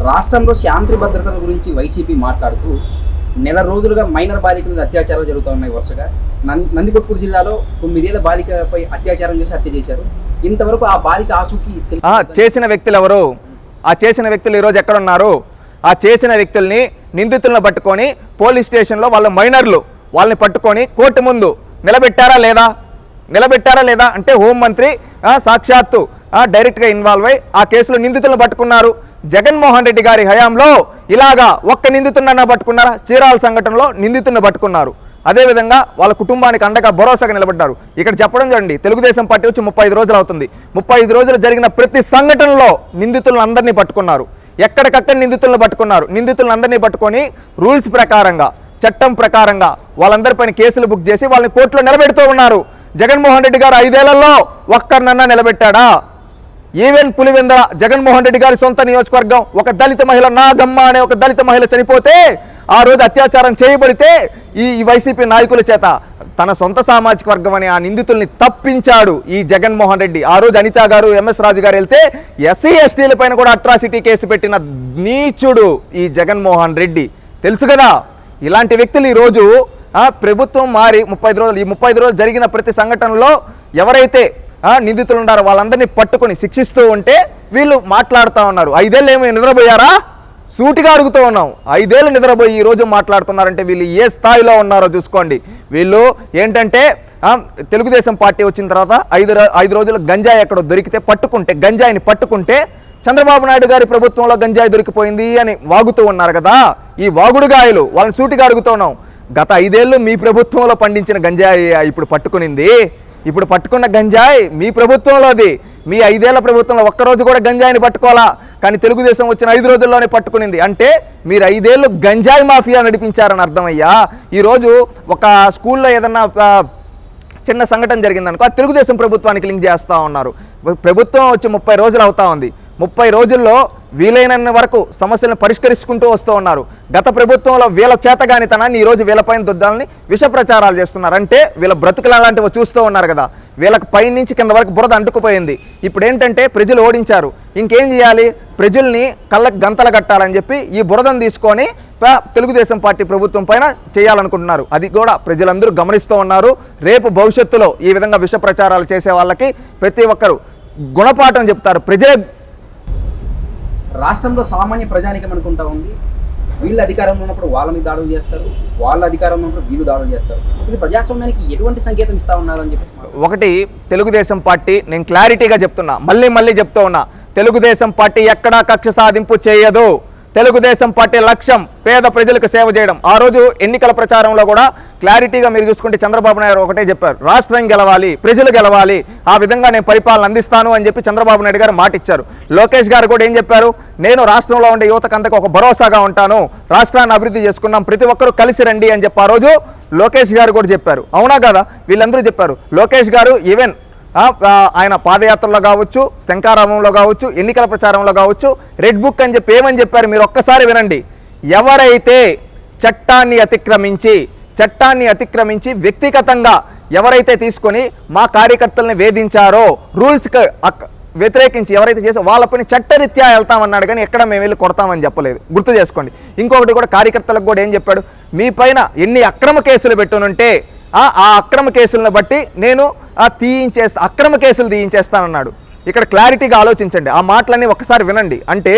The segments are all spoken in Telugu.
రాష్ట్రంలో శాంతి భద్రతల గురించి వైసీపీ మాట్లాడుతూ నెల రోజులుగా మైనర్ బాలిక మీద అత్యాచారాలు జరుగుతూ ఉన్నాయి. వరుసగా నందికొట్కూరు జిల్లాలో 9 ఏళ్ల బాలికపై అత్యాచారం చేసి హత్య చేశారు. ఇంతవరకు ఆ బాలిక ఆచూకీ చేసిన వ్యక్తులు ఎవరు? ఆ చేసిన వ్యక్తులు ఈరోజు ఎక్కడ ఉన్నారు? ఆ చేసిన వ్యక్తుల్ని నిందితులను పట్టుకొని పోలీస్ స్టేషన్లో వాళ్ళ మైనర్లు వాళ్ళని పట్టుకొని కోర్టు ముందు నిలబెట్టారా లేదా అంటే హోంమంత్రి సాక్షాత్తు డైరెక్ట్గా ఇన్వాల్వ్ అయ్యి ఆ కేసులో నిందితులను పట్టుకున్నారు. జగన్మోహన్ రెడ్డి గారి హయాంలో ఇలాగా ఒక్క నిందితుడినన్నా పట్టుకున్నారా? చీరాల సంఘటనలో నిందితుడిని పట్టుకున్నారు. అదేవిధంగా వాళ్ళ కుటుంబానికి అండగా భరోసాగా నిలబడ్డారు. ఇక్కడ చెప్పడం చూడండి, తెలుగుదేశం పార్టీ వచ్చి 35 రోజులు అవుతుంది. 35 రోజులు జరిగిన ప్రతి సంఘటనలో నిందితులను అందరినీ పట్టుకున్నారు. ఎక్కడికక్కడ నిందితులను పట్టుకున్నారు. నిందితులను అందరినీ పట్టుకొని రూల్స్ ప్రకారంగా, చట్టం ప్రకారంగా వాళ్ళందరిపైన కేసులు బుక్ చేసి వాళ్ళని కోర్టులో నిలబెడుతూ ఉన్నారు. జగన్మోహన్ రెడ్డి గారు 5 ఏళ్లలో ఒక్కరినన్నా నిలబెట్టాడా? ఈవెన్ పులివెందుల జగన్మోహన్ రెడ్డి గారి సొంత నియోజకవర్గం ఒక దళిత మహిళ నాగమ్మ అనే ఒక దళిత మహిళ చనిపోతే, ఆ రోజు అత్యాచారం చేయబడితే ఈ వైసీపీ నాయకుల చేత తన సొంత సామాజిక వర్గం అనే ఆ నిందితుల్ని తప్పించాడు ఈ జగన్మోహన్ రెడ్డి. ఆ రోజు అనిత గారు, ఎంఎస్ రాజు గారు వెళ్తే ఎస్సీ ఎస్టీల పైన కూడా అట్రాసిటీ కేసు పెట్టిన నీచుడు ఈ జగన్మోహన్ రెడ్డి. తెలుసు కదా. ఇలాంటి వ్యక్తులు ఈరోజు ప్రభుత్వం మారి 35 రోజులు జరిగిన ప్రతి సంఘటనలో ఎవరైతే నిందితులు ఉన్నారో వాళ్ళందరినీ పట్టుకొని శిక్షిస్తూ ఉంటే వీళ్ళు మాట్లాడుతూ ఉన్నారు. 5 ఏళ్ళు ఏమో నిద్రపోయారా? సూటిగా అడుగుతూ ఉన్నాం. 5 ఏళ్ళు నిద్రపోయి ఈరోజు మాట్లాడుతున్నారంటే వీళ్ళు ఏ స్థాయిలో ఉన్నారో చూసుకోండి. వీళ్ళు ఏంటంటే తెలుగుదేశం పార్టీ వచ్చిన తర్వాత 5 రోజులు గంజాయి ఎక్కడో దొరికితే గంజాయిని పట్టుకుంటే చంద్రబాబు నాయుడు గారి ప్రభుత్వంలో గంజాయి దొరికిపోయింది అని వాగుతూ ఉన్నారు కదా. ఈ వాగుడుగాయలు వాళ్ళని సూటిగా అడుగుతూ ఉన్నాం. గత 5 ఏళ్ళు మీ ప్రభుత్వంలో పండించిన గంజాయి ఇప్పుడు పట్టుకునింది. ఇప్పుడు పట్టుకున్న గంజాయి మీ ప్రభుత్వంలోది. మీ 5 ఏళ్ల ప్రభుత్వంలో ఒక్కరోజు కూడా గంజాయిని పట్టుకోవాలా, కానీ తెలుగుదేశం వచ్చిన 5 రోజుల్లోనే పట్టుకునింది. అంటే మీరు 5 ఏళ్ళు గంజాయి మాఫియా నడిపించారని అర్థమయ్యా. ఈరోజు ఒక స్కూల్లో ఏదన్నా చిన్న సంఘటన జరిగిందనుకో అది తెలుగుదేశం ప్రభుత్వానికి లింక్ చేస్తూ ఉన్నారు. ప్రభుత్వం వచ్చి 30 రోజులు అవుతా ఉంది. 30 రోజుల్లో వీలైనన్ని వరకు సమస్యలను పరిష్కరించుకుంటూ వస్తూ ఉన్నారు. గత ప్రభుత్వంలో వీళ్ళ చేతగానితనాన్ని ఈరోజు వీళ్ళపైన దుద్దాలని విష ప్రచారాలు చేస్తున్నారు. అంటే వీళ్ళ బ్రతుకులు అలాంటివి చూస్తూ ఉన్నారు కదా. వీళ్ళకి పైనుంచి కింద వరకు బురద అంటుకుపోయింది. ఇప్పుడు ఏంటంటే ప్రజలు ఓడించారు, ఇంకేం చేయాలి? ప్రజల్ని కళ్ళకు గంతలు కట్టాలని చెప్పి ఈ బురదను తీసుకొని తెలుగుదేశం పార్టీ ప్రభుత్వం పైన చేయాలనుకుంటున్నారు. అది కూడా ప్రజలందరూ గమనిస్తూ ఉన్నారు. రేపు భవిష్యత్తులో ఈ విధంగా విష ప్రచారాలు చేసే వాళ్ళకి ప్రతి ఒక్కరు గుణపాఠం చెప్తారు. ప్రజలే రాష్ట్రంలో సామాన్య ప్రజానికం అనుకుంటా ఉంది. వీళ్ళు అధికారంలో ఉన్నప్పుడు వాళ్ళ మీద దాడులు చేస్తారు, వాళ్ళ అధికారంలో ఉన్నప్పుడు వీళ్ళు దాడులు చేస్తారు. ఇది ప్రజాస్వామ్యానికి ఎటువంటి సంకేతం ఇస్తా ఉన్నారు అని చెప్పి ఒకటి తెలుగుదేశం పార్టీ, నేను క్లారిటీగా చెప్తున్నా, మళ్ళీ చెప్తూ ఉన్నా, తెలుగుదేశం పార్టీ ఎక్కడా కక్ష సాధింపు చేయదు. తెలుగుదేశం పార్టీ లక్ష్యం పేద ప్రజలకు సేవ చేయడం. ఆ రోజు ఎన్నికల ప్రచారంలో కూడా క్లారిటీగా మీరు చూసుకుంటే చంద్రబాబు నాయుడు ఒకటే చెప్పారు, రాష్ట్రం గెలవాలి, ప్రజలు గెలవాలి, ఆ విధంగా నేను పరిపాలన అందిస్తాను అని చెప్పి చంద్రబాబు నాయుడు గారు మాట ఇచ్చారు. లోకేష్ గారు కూడా ఏం చెప్పారు, నేను రాష్ట్రంలో ఉండే యువతకంతకు ఒక భరోసాగా ఉంటాను, రాష్ట్రాన్ని అభివృద్ధి చేసుకున్నాం, ప్రతి ఒక్కరూ కలిసి రండి అని చెప్పి ఆ రోజు లోకేష్ గారు కూడా చెప్పారు. అవునా కదా? వీళ్ళందరూ చెప్పారు. లోకేష్ గారు ఈవెన్ ఆయన పాదయాత్రలో కావచ్చు, శంకారామంలో కావచ్చు, ఎన్నికల ప్రచారంలో కావచ్చు, రెడ్ బుక్ అని చెప్పి ఏమని చెప్పారు మీరు ఒక్కసారి వినండి. ఎవరైతే చట్టాన్ని అతిక్రమించి వ్యక్తిగతంగా ఎవరైతే తీసుకొని మా కార్యకర్తల్ని వేధించారో, రూల్స్కి వ్యతిరేకించి ఎవరైతే చేసో వాళ్ళపైన చట్టరీత్యా వెళ్తామన్నాడు, కానీ ఎక్కడ మేము వెళ్ళి కొడతామని చెప్పలేదు. గుర్తు చేసుకోండి. ఇంకొకటి కూడా కార్యకర్తలకు కూడా ఏం చెప్పాడు, మీ పైన ఎన్ని అక్రమ కేసులు పెట్టునుంటే ఆ అక్రమ కేసులను బట్టి నేను అక్రమ కేసులు తీయించేస్తానన్నాడు. ఇక్కడ క్లారిటీగా ఆలోచించండి, ఆ మాటలన్నీ ఒకసారి వినండి. అంటే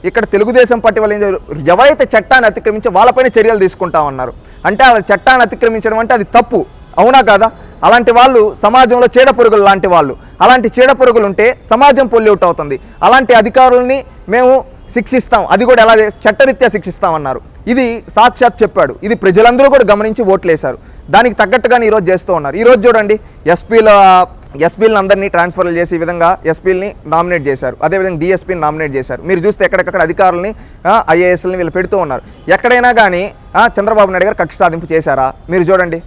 ఇక్కడ తెలుగుదేశం పార్టీ వాళ్ళు ఎవరైతే చట్టాన్ని అతిక్రమించి వాళ్ళపైన చర్యలు తీసుకుంటామన్నారు. అంటే ఆ చట్టాన్ని అతిక్రమించడం అంటే అది తప్పు. అవునా కాదా? అలాంటి వాళ్ళు సమాజంలో చీడపురుగులు లాంటి వాళ్ళు. అలాంటి చీడపురుగులు ఉంటే సమాజం పొల్యూట్ అవుతుంది. అలాంటి అధికారులని మేము శిక్షిస్తాం, అది కూడా ఎలా చట్టరీత్యా శిక్షిస్తామన్నారు. ఇది సాక్షాత్ చెప్పాడు. ఇది ప్రజలందరూ కూడా గమనించి ఓట్లేశారు. దానికి తగ్గట్టుగానే ఈరోజు చేస్తూ ఉన్నారు. ఈరోజు చూడండి, ఎస్పీలను అందరినీ ట్రాన్స్ఫర్లు చేసి ఈ విధంగా ఎస్పీలని నామినేట్ చేశారు, అదేవిధంగా డిఎస్పీని నామినేట్ చేశారు. మీరు చూస్తే ఎక్కడెక్కడ అధికారులని ఐఏఎస్లని వీళ్ళు పెడుతూ ఉన్నారు. ఎక్కడైనా కానీ చంద్రబాబు నాయుడు గారు కక్ష సాధింపు చేశారా? మీరు చూడండి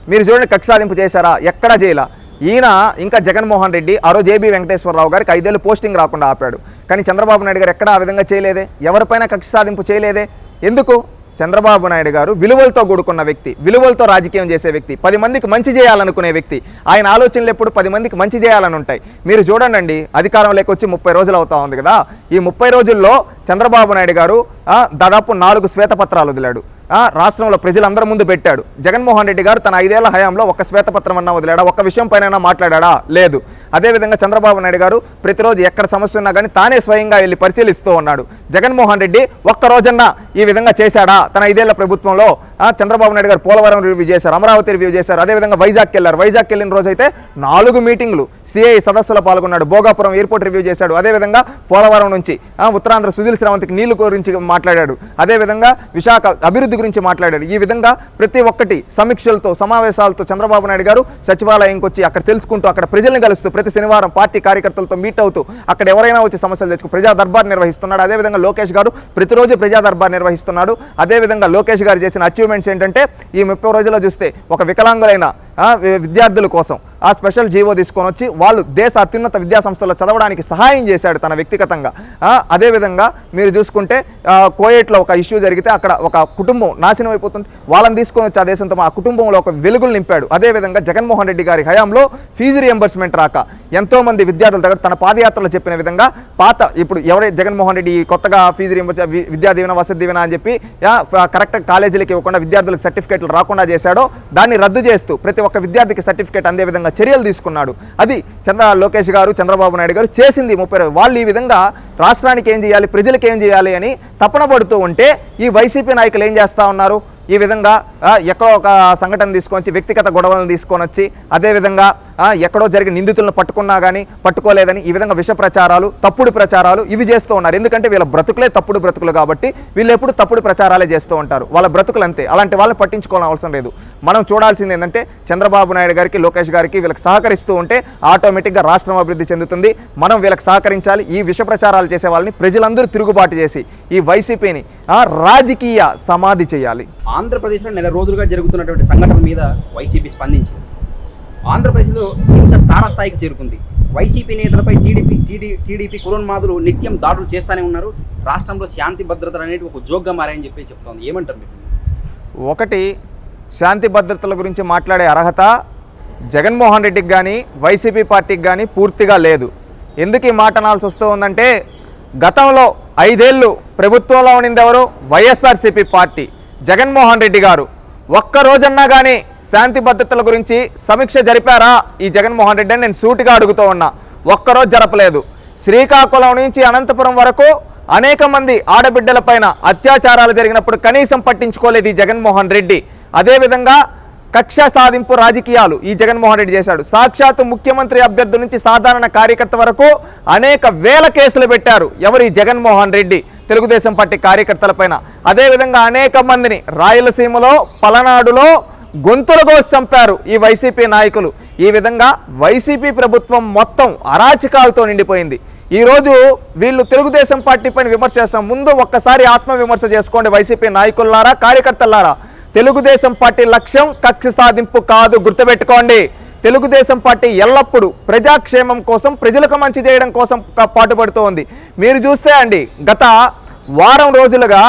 కక్ష సాధింపు చేశారా? ఎక్కడా చేయాల. ఈయన ఇంకా జగన్మోహన్ రెడ్డి ఆ రోజు ఏబీ వెంకటేశ్వరరావు గారికి 5 ఏళ్ళు పోస్టింగ్ రాకుండా ఆపాడు. కానీ చంద్రబాబు నాయుడు గారు ఎక్కడ ఆ విధంగా చేయలేదే, ఎవరిపైన కక్ష సాధింపు చేయలేదే. ఎందుకు? చంద్రబాబు నాయుడు గారు విలువలతో కూడుకున్న వ్యక్తి, విలువలతో రాజకీయం చేసే వ్యక్తి, 10 మందికి మంచి చేయాలనుకునే వ్యక్తి. ఆయన ఆలోచనలు ఎప్పుడు 10 మందికి మంచి చేయాలని ఉంటాయి. మీరు చూడండి, అధికారంలోకి వచ్చి 30 రోజులు అవుతా ఉంది కదా. ఈ 30 రోజుల్లో చంద్రబాబు నాయుడు గారు దాదాపు 4 శ్వేతపత్రాలు వదిలాడు. రాష్ట్రంలో ప్రజలందరి ముందు పెట్టాడు. జగన్మోహన్ రెడ్డి గారు తన 5 ఏళ్ల హయాంలో ఒక్క శ్వేతపత్రం అన్నా వదిలాడా? ఒక్క విషయం పైన మాట్లాడా? లేదు. అదేవిధంగా చంద్రబాబు నాయుడు గారు ప్రతిరోజు ఎక్కడ సమస్య ఉన్నా కానీ తానే స్వయంగా వెళ్ళి పరిశీలిస్తూ ఉన్నాడు. జగన్మోహన్ రెడ్డి ఒక్క రోజన్నా ఈ విధంగా చేశాడా? తన 5 ఏళ్ల ప్రభుత్వంలో చంద్రబాబు నాయుడు గారు పోలవరం రివ్యూ చేశారు, అమరావతి రివ్యూ చేశారు, అదేవిధంగా వైజాగ్కి వెళ్ళారు. వైజాగ్కి వెళ్ళిన రోజు అయితే 4 మీటింగ్లు, సిఐ సదస్సులో పాల్గొన్నాడు, భోగాపురం ఎయిర్పోర్ట్ రివ్యూ చేశాడు, అదేవిధంగా పోలవరం నుంచి ఉత్తరాంధ్ర సుజీల్ శ్రావంతికి నీళ్లు గురించి మాట్లాడాడు, అదేవిధంగా విశాఖ అభివృద్ధి గురించి మాట్లాడాడు. ఈ విధంగా ప్రతి ఒక్కటి సమీక్షలతో సమావేశాలతో చంద్రబాబు నాయుడు గారు సచివాలయంకి వచ్చి అక్కడ తెలుసుకుంటూ, అక్కడ ప్రజల్ని కలుస్తూ, ప్రతి శనివారం పార్టీ కార్యకర్తలతో మీట్ అవుతూ, అక్కడ ఎవరైనా వచ్చి సమస్యలు తెచ్చుకో ప్రజా దర్బార్ నిర్వహిస్తున్నాడు. అదేవిధంగా లోకేష్ గారు ప్రతిరోజు ప్రజా దర్బార్ నిర్వహిస్తున్నాడు. అదేవిధంగా లోకేష్ గారు చేసిన అచీవ్మెంట్స్ ఏంటంటే ఈ 30 రోజుల్లో చూస్తే ఒక వికలాంగులైన విద్యార్థుల కోసం స్పెషల్ జీవో తీసుకొని వచ్చి వాళ్ళు దేశ అత్యున్నత విద్యా సంస్థల్లో చదవడానికి సహాయం చేశాడు తన వ్యక్తిగతంగా. అదేవిధంగా మీరు చూసుకుంటే కోయేట్లో ఒక ఇష్యూ జరిగితే అక్కడ ఒక కుటుంబం నాశనం అయిపోతుంది, వాళ్ళని తీసుకొని వచ్చి ఆ దేశంతో ఆ కుటుంబంలో ఒక వెలుగులు నింపాడు. అదేవిధంగా జగన్మోహన్ రెడ్డి గారి హయాంలో ఫీజు రియంబర్స్మెంట్ రాక ఎంతోమంది విద్యార్థుల దగ్గర తన పాదయాత్రలో చెప్పిన విధంగా ఇప్పుడు ఎవరైతే జగన్మోహన్ రెడ్డి కొత్తగా ఫీజు రియంబర్స్ విద్యా దీవెన వసతి దీవెన అని చెప్పి కరెక్ట్ కాలేజీలకు ఇవ్వకుండా విద్యార్థులకు సర్టిఫికేట్లు రాకుండా చేశాడో దాన్ని రద్దు చేస్తూ ప్రతి ఒక్క విద్యార్థికి సర్టిఫికేట్ అందే విధంగా చర్యలు తీసుకున్నాడు. అది లోకేష్ గారు, చంద్రబాబు నాయుడు గారు చేసింది 30 రోజులు. వాళ్ళు ఈ విధంగా రాష్ట్రానికి ఏం చేయాలి, ప్రజలకు ఏం చేయాలి అని తపన పడుతూ ఉంటే ఈ వైసీపీ నాయకులు ఏం చేస్తూ ఉన్నారు? ఈ విధంగా ఎక్కడో ఒక సంఘటన తీసుకొని వ్యక్తిగత గొడవలను తీసుకొని వచ్చి అదేవిధంగా ఎక్కడో జరిగిన నిందితులను పట్టుకున్నా కానీ పట్టుకోలేదని ఈ విధంగా విష ప్రచారాలు, తప్పుడు ప్రచారాలు ఇవి చేస్తూ ఉన్నారు. ఎందుకంటే వీళ్ళ బ్రతుకులే తప్పుడు బ్రతుకులు కాబట్టి వీళ్ళు ఎప్పుడు తప్పుడు ప్రచారాలే చేస్తూ ఉంటారు. వాళ్ళ బ్రతుకులు అంతే, అలాంటి వాళ్ళని పట్టించుకోవాల్సిన అవసరం లేదు. మనం చూడాల్సింది ఏంటంటే చంద్రబాబు నాయుడు గారికి, లోకేష్ గారికి వీళ్ళకి సహకరిస్తూ ఉంటే ఆటోమేటిక్గా రాష్ట్రం అభివృద్ధి చెందుతుంది. మనం వీళ్ళకి సహకరించాలి. ఈ విష ప్రచారాలు చేసే వాళ్ళని ప్రజలందరూ తిరుగుబాటు చేసి ఈ వైసీపీని రాజకీయ సమాధి చేయాలి. ఆంధ్రప్రదేశ్లో నెల రోజులుగా జరుగుతున్నటువంటి సంఘటన మీద వైసీపీ స్పందించింది. ఆంధ్రప్రదేశ్లో హింస తారాస్థాయికి చేరుకుంది. వైసీపీ నేతలపై టీడీపీ కురోన్మాదులు నిత్యం దాడులు చేస్తూనే ఉన్నారు. రాష్ట్రంలో శాంతి భద్రతలు అనేవి ఒక జోక్గా మారాయని చెప్పి చెప్తోంది. ఏమంటారు మీరు? ఒకటి, శాంతి భద్రతల గురించి మాట్లాడే అర్హత జగన్మోహన్ రెడ్డికి కానీ వైసీపీ పార్టీకి కానీ పూర్తిగా లేదు. ఎందుకు ఈ మాట అనాల్సి వస్తూ ఉందంటే గతంలో 5 ఏళ్ళు ప్రభుత్వంలో ఉన్నది ఎవరు? వైఎస్ఆర్సీపీ పార్టీ. జగన్మోహన్ రెడ్డి గారు ఒక్కరోజన్నా కానీ శాంతి భద్రతల గురించి సమీక్ష జరిపారా ఈ జగన్మోహన్ రెడ్డి అని నేను సూటిగా అడుగుతూ ఉన్నా. ఒక్కరోజు జరపలేదు. శ్రీకాకుళం నుంచి అనంతపురం వరకు అనేక మంది ఆడబిడ్డలపైన అత్యాచారాలు జరిగినప్పుడు కనీసం పట్టించుకోలేదు ఈ జగన్మోహన్ రెడ్డి. అదేవిధంగా కక్ష సాధింపు రాజకీయాలు ఈ జగన్మోహన్ రెడ్డి చేశాడు. సాక్షాత్తు ముఖ్యమంత్రి అభ్యర్థి నుంచి సాధారణ కార్యకర్త వరకు అనేక వేల కేసులు పెట్టారు ఎవరు? ఈ జగన్మోహన్ రెడ్డి తెలుగుదేశం పార్టీ కార్యకర్తలపైన. అదేవిధంగా అనేక మందిని రాయలసీమలో, పలనాడులో గొంతుల కోసి చంపారు ఈ వైసీపీ నాయకులు. ఈ విధంగా వైసీపీ ప్రభుత్వం మొత్తం అరాచకాలతో నిండిపోయింది. ఈరోజు వీళ్ళు తెలుగుదేశం పార్టీ పైన విమర్శ చేస్తాం. ముందు ఒక్కసారి ఆత్మవిమర్శ చేసుకోండి వైసీపీ నాయకులారా, కార్యకర్తలారా. తెలుగుదేశం పార్టీ లక్ష్యం కక్ష సాధింపు కాదు, గుర్తుపెట్టుకోండి. తెలుగుదేశం పార్టీ ఎల్లప్పుడూ ప్రజాక్షేమం కోసం, ప్రజలకు మంచి చేయడం కోసం పాటుపడుతూ ఉంది. మీరు చూస్తే అండి గత వారం రోజులుగా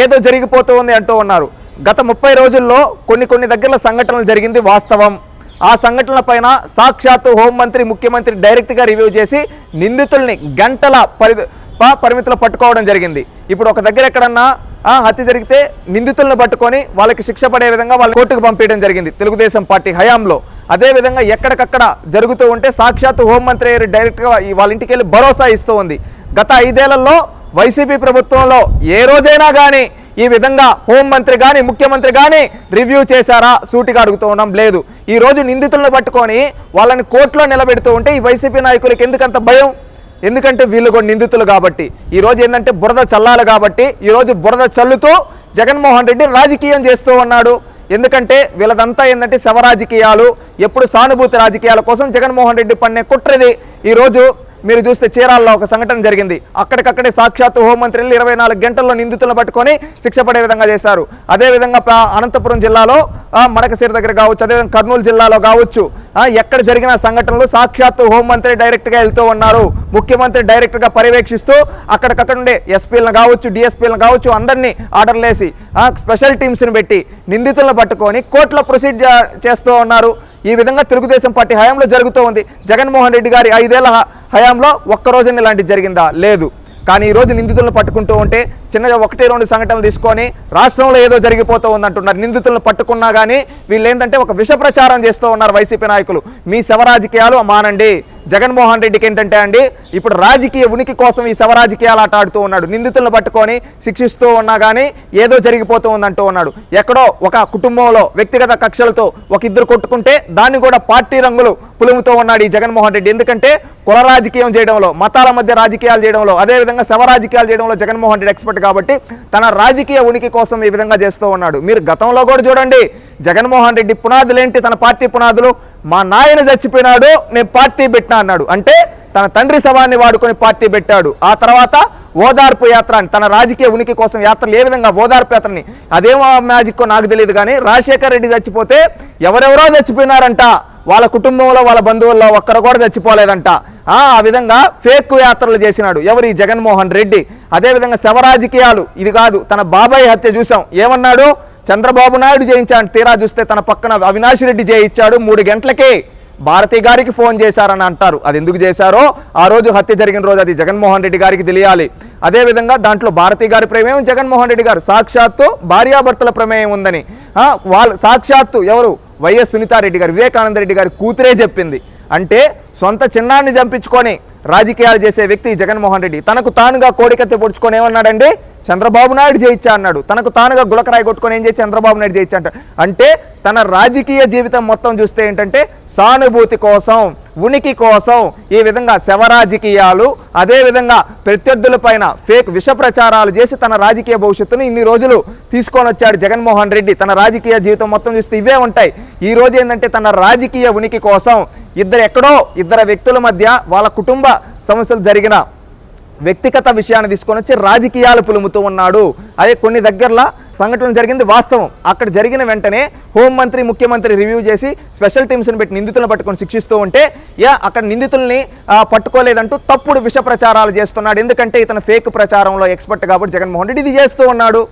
ఏదో జరిగిపోతూ ఉంది అంటూ ఉన్నారు. గత 30 రోజుల్లో కొన్ని దగ్గరలో సంఘటనలు జరిగింది వాస్తవం. ఆ సంఘటనల పైన సాక్షాత్తు హోంమంత్రి, ముఖ్యమంత్రి డైరెక్ట్గా రివ్యూ చేసి నిందితుల్ని గంటల పరిమితిలో పట్టుకోవడం జరిగింది. ఇప్పుడు ఒక దగ్గర ఎక్కడన్నా హత్య జరిగితే నిందితులను పట్టుకొని వాళ్ళకి శిక్ష పడే విధంగా వాళ్ళు కోర్టుకు పంపించడం జరిగింది తెలుగుదేశం పార్టీ హయాంలో. అదేవిధంగా ఎక్కడికక్కడ జరుగుతూ ఉంటే సాక్షాత్తు హోంమంత్రి డైరెక్ట్గా వాళ్ళ ఇంటికి వెళ్ళి భరోసా ఇస్తూ ఉంది. గత 5 ఏళ్లలో వైసీపీ ప్రభుత్వంలో ఏ రోజైనా కానీ ఈ విధంగా హోంమంత్రి కానీ ముఖ్యమంత్రి కానీ రివ్యూ చేశారా? సూటిగా అడుగుతూ ఉన్నాం. లేదు. ఈరోజు నిందితులను పట్టుకొని వాళ్ళని కోర్టులో నిలబెడుతూ ఉంటే ఈ వైసీపీ నాయకులకి ఎందుకంత భయం? ఎందుకంటే వీళ్ళు కూడా నిందితులు కాబట్టి. ఈరోజు ఏంటంటే బురద చల్లాలి కాబట్టి ఈరోజు బురద చల్లుతూ జగన్మోహన్ రెడ్డి రాజకీయం చేస్తూ ఉన్నాడు. ఎందుకంటే వీళ్ళదంతా ఏంటంటే శవ రాజకీయాలు, ఎప్పుడు సానుభూతి రాజకీయాల కోసం జగన్మోహన్ రెడ్డి పన్నే కుట్రది. ఈరోజు మీరు చూస్తే చీరాల్లో ఒక సంఘటన జరిగింది. అక్కడికక్కడే సాక్షాత్తు హోంమంత్రి 24 గంటల్లో నిందితులను పట్టుకొని శిక్ష పడే విధంగా చేశారు. అదేవిధంగా అనంతపురం జిల్లాలో మడకశిర దగ్గర కావచ్చు, అదేవిధంగా కర్నూలు జిల్లాలో కావచ్చు, ఎక్కడ జరిగిన సంఘటనలు సాక్షాత్తు హోంమంత్రి డైరెక్ట్గా వెళ్తూ ఉన్నారు. ముఖ్యమంత్రి డైరెక్ట్గా పర్యవేక్షిస్తూ అక్కడికక్కడ ఉండే ఎస్పీలను కావచ్చు, డిఎస్పీలను కావచ్చు, అందరినీ ఆర్డర్లు వేసి స్పెషల్ టీమ్స్ని పెట్టి నిందితులను పట్టుకొని కోర్టులో ప్రొసీడ్ చేస్తూ ఉన్నారు. ఈ విధంగా తెలుగుదేశం పార్టీ హయాంలో జరుగుతూ ఉంది. జగన్మోహన్ రెడ్డి గారి 5 ఏళ్ల హయాంలో ఒక్కరోజున ఇలాంటిది జరిగిందా? లేదు. కానీ ఈరోజు నిందితులను పట్టుకుంటూ ఉంటే చిన్నగా 1-2 సంఘటనలు తీసుకొని రాష్ట్రంలో ఏదో జరిగిపోతూ ఉందంటున్నారు. నిందితులను పట్టుకున్నా కానీ వీళ్ళు ఏంటంటే ఒక విష ప్రచారం చేస్తూ ఉన్నారు వైసీపీ నాయకులు. మీ శవ రాజకీయాలు మానండి. జగన్మోహన్ రెడ్డికి ఏంటంటే అండి ఇప్పుడు రాజకీయ ఉనికి కోసం ఈ శవ రాజకీయాలు ఆట ఆడుతూ ఉన్నాడు. నిందితులను పట్టుకొని శిక్షిస్తూ ఉన్నా కానీ ఏదో జరిగిపోతూ ఉందంటూ ఉన్నాడు. ఎక్కడో ఒక కుటుంబంలో వ్యక్తిగత కక్షలతో ఒక ఇద్దరు కొట్టుకుంటే దాన్ని కూడా పార్టీ రంగులు పులుముతూ ఉన్నాడు ఈ జగన్మోహన్ రెడ్డి. ఎందుకంటే కుల రాజకీయం చేయడంలో, మతాల మధ్య రాజకీయాలు చేయడంలో, అదేవిధంగా శవ రాజకీయాలు చేయడంలో జగన్మోహన్ రెడ్డి ఎక్స్పర్ట్ కాబట్టి తన రాజకీయ ఉనికి కోసం ఈ విధంగా చేస్తూ ఉన్నాడు. మీరు గతంలో కూడా చూడండి, జగన్మోహన్ రెడ్డి పునాదులేంటి? తన పార్టీ పునాదులు, మా నాయన చచ్చిపోయినాడు నేను పార్టీ పెట్టినా అన్నాడు. అంటే తన తండ్రి శవాన్ని వాడుకొని పార్టీ పెట్టాడు. ఆ తర్వాత ఓదార్పు యాత్ర అని తన రాజకీయ ఉనికి కోసం యాత్రలు ఏ విధంగా ఓదార్పు యాత్రని, అదేమో మ్యాజిక్కో నాకు తెలియదు కానీ రాజశేఖర్ రెడ్డి చచ్చిపోతే ఎవరెవరో చచ్చిపోయినారంట. వాళ్ళ కుటుంబంలో వాళ్ళ బంధువుల్లో ఒక్కరు కూడా చచ్చిపోలేదంట. ఆ విధంగా ఫేక్ యాత్రలు చేసినాడు ఎవరు? ఈ జగన్మోహన్ రెడ్డి. అదేవిధంగా శవ రాజకీయాలు ఇది కాదు. తన బాబాయ్ హత్య చూసాం, ఏమన్నాడు? చంద్రబాబు నాయుడు చేయించాడు. తీరా చూస్తే తన పక్కన అవినాష్ రెడ్డి చేయించాడు. 3 గంటలకే భారతి గారికి ఫోన్ చేశారని అంటారు. అది ఎందుకు చేశారో ఆ రోజు హత్య జరిగిన రోజు అది జగన్మోహన్ రెడ్డి గారికి తెలియాలి. అదేవిధంగా దాంట్లో భారతి గారి ప్రమేయం, జగన్మోహన్ రెడ్డి గారు సాక్షాత్తు భార్యాభర్తల ప్రమేయం ఉందని వాళ్ళు సాక్షాత్తు ఎవరు? వైఎస్ సునీతారెడ్డి గారు, వివేకానంద రెడ్డి గారి కూతురే చెప్పింది. అంటే సొంత చిన్నాన్ని చంపించుకొని రాజకీయాలు చేసే వ్యక్తి జగన్మోహన్ రెడ్డి. తనకు తానుగా కోడికత్తి పొడుచుకొని ఏమన్నాడండి? చంద్రబాబు నాయుడు చేయించా అన్నాడు. తనకు తానుగా గులకరాయి కొట్టుకొని ఏం చేసి చంద్రబాబు నాయుడు చేయించా అంటాడు. అంటే తన రాజకీయ జీవితం మొత్తం చూస్తే ఏంటంటే సానుభూతి కోసం, ఉనికి కోసం ఈ విధంగా శవ రాజకీయాలు, అదేవిధంగా ప్రత్యర్థుల పైన ఫేక్ విష ప్రచారాలు చేసి తన రాజకీయ భవిష్యత్తును ఇన్ని రోజులు తీసుకొని వచ్చాడు జగన్మోహన్ రెడ్డి. తన రాజకీయ జీవితం మొత్తం చూస్తే ఇవే ఉంటాయి. ఈ రోజు ఏంటంటే తన రాజకీయ ఉనికి కోసం ఇద్దరు వ్యక్తుల మధ్య వాళ్ళ కుటుంబ సమస్యలు జరిగిన వ్యక్తిగత విషయాన్ని తీసుకొని వచ్చి రాజకీయాలు పులుముతూ ఉన్నాడు. అదే కొన్ని దగ్గరలో సంఘటన జరిగింది వాస్తవం. అక్కడ జరిగిన వెంటనే హోంమంత్రి, ముఖ్యమంత్రి రివ్యూ చేసి స్పెషల్ టీమ్స్ని పెట్టి నిందితులను పట్టుకొని శిక్షిస్తూ ఉంటే అక్కడ నిందితుల్ని పట్టుకోలేదంటూ తప్పుడు విష ప్రచారాలు చేస్తున్నాడు. ఎందుకంటే ఇతను ఫేక్ ప్రచారంలో ఎక్స్పర్ట్ కాబట్టి జగన్మోహన్ రెడ్డి ఇది చేస్తూ ఉన్నాడు.